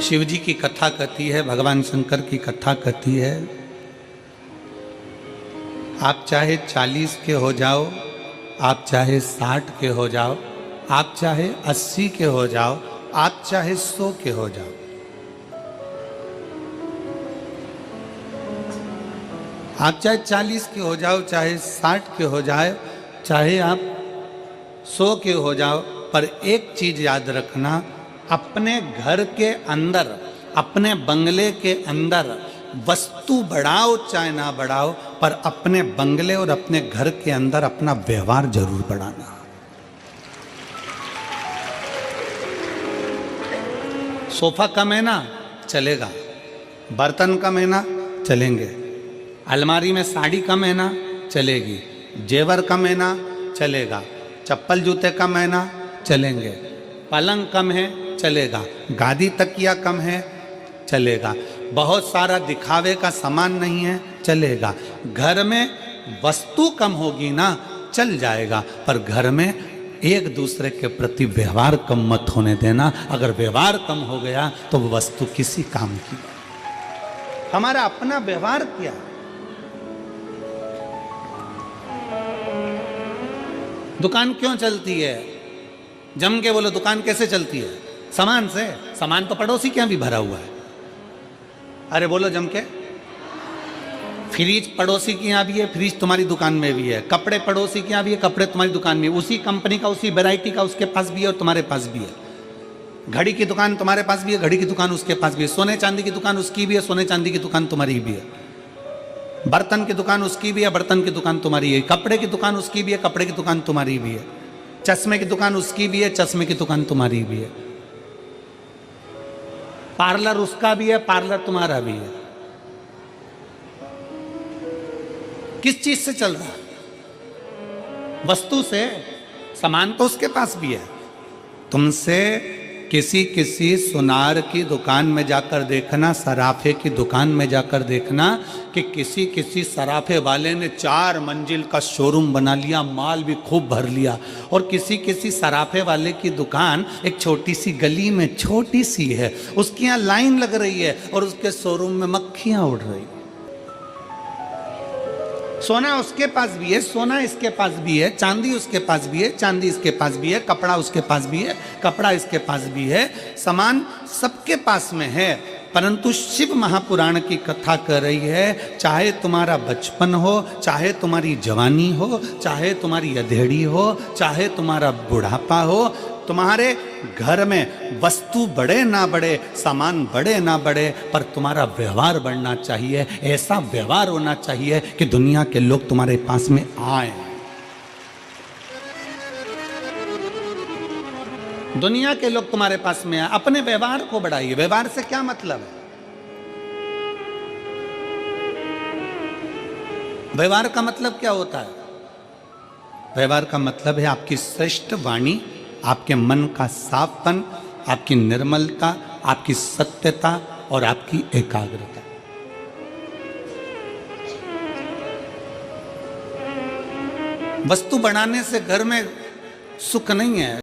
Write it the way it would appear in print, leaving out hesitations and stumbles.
शिव जी की कथा कहती है, भगवान शंकर की कथा कहती है, आप चाहे 40 के हो जाओ, आप चाहे 60 के हो जाओ, आप चाहे 80 के हो जाओ, आप चाहे 100 के हो जाओ, आप चाहे 40 के हो जाओ, चाहे 60 के हो जाए, चाहे आप 100 के हो जाओ, पर एक चीज याद रखना, अपने घर के अंदर, अपने बंगले के अंदर वस्तु बढ़ाओ चाहे ना बढ़ाओ, पर अपने बंगले और अपने घर के अंदर अपना व्यवहार जरूर बढ़ाना। सोफा कम है ना, चलेगा। बर्तन कम है ना, चलेंगे। अलमारी में साड़ी कम है ना, चलेगी। जेवर कम है ना, चलेगा। चप्पल जूते कम है ना, चलेंगे। पलंग कम है, चलेगा। गादी तकिया कम है, चलेगा। बहुत सारा दिखावे का सामान नहीं है, चलेगा। घर में वस्तु कम होगी ना, चल जाएगा, पर घर में एक दूसरे के प्रति व्यवहार कम मत होने देना। अगर व्यवहार कम हो गया तो वो वस्तु किसी काम की। हमारा अपना व्यवहार क्या है? दुकान क्यों चलती है? जम के बोलो, दुकान कैसे चलती है? सामान से। सामान तो पड़ोसी के यहां भी भरा हुआ है। अरे बोलो जम के। फ्रिज पड़ोसी के यहाँ भी है, फ्रिज तुम्हारी दुकान में भी है। कपड़े पड़ोसी के यहाँ भी है, कपड़े तुम्हारी दुकान में, उसी कंपनी का, उसी वैरायटी का उसके पास भी है और तुम्हारे पास भी है। घड़ी की दुकान तुम्हारे पास भी है, घड़ी की दुकान उसके पास भी है। सोने चांदी की दुकान उसकी भी है, सोने चांदी की दुकान तुम्हारी भी है। बर्तन की दुकान उसकी भी है, बर्तन की दुकान तुम्हारी है। कपड़े की दुकान उसकी भी है, कपड़े की दुकान तुम्हारी भी है। चश्मे की दुकान उसकी भी है, चश्मे की दुकान तुम्हारी भी है। पार्लर उसका भी है, पार्लर तुम्हारा भी है। किस चीज से चल रहा है? वस्तु से। सामान तो उसके पास भी है। तुमसे किसी सुनार की दुकान में जाकर देखना, सराफे की दुकान में जाकर देखना कि किसी सराफे वाले ने 4 मंजिल का शोरूम बना लिया, माल भी खूब भर लिया, और किसी सराफे वाले की दुकान एक छोटी सी गली में छोटी सी है, उसकी यहाँ लाइन लग रही है और उसके शोरूम में मक्खियां उड़ रही। सोना उसके पास भी है, सोना इसके पास भी है, चांदी उसके पास भी है, चांदी इसके पास भी है, कपड़ा उसके पास भी है, कपड़ा इसके पास भी है। सामान सबके पास में है, परंतु शिव महापुराण की कथा कर रही है, चाहे तुम्हारा बचपन हो, चाहे तुम्हारी जवानी हो, चाहे तुम्हारी अधेड़ी हो, चाहे तुम्हारा बुढ़ापा हो, तुम्हारे घर में वस्तु बढ़े ना बढ़े, सामान बढ़े ना बढ़े, पर तुम्हारा व्यवहार बढ़ना चाहिए। ऐसा व्यवहार होना चाहिए कि दुनिया के लोग तुम्हारे पास में आए। दुनिया के लोग तुम्हारे पास में आए। अपने व्यवहार को बढ़ाइए। व्यवहार से क्या मतलब है? व्यवहार का मतलब क्या होता है? व्यवहार का मतलब है आपकी श्रेष्ठ वाणी, आपके मन का साफपन, आपकी निर्मलता, आपकी सत्यता और आपकी एकाग्रता। वस्तु बनाने से घर में सुख नहीं है।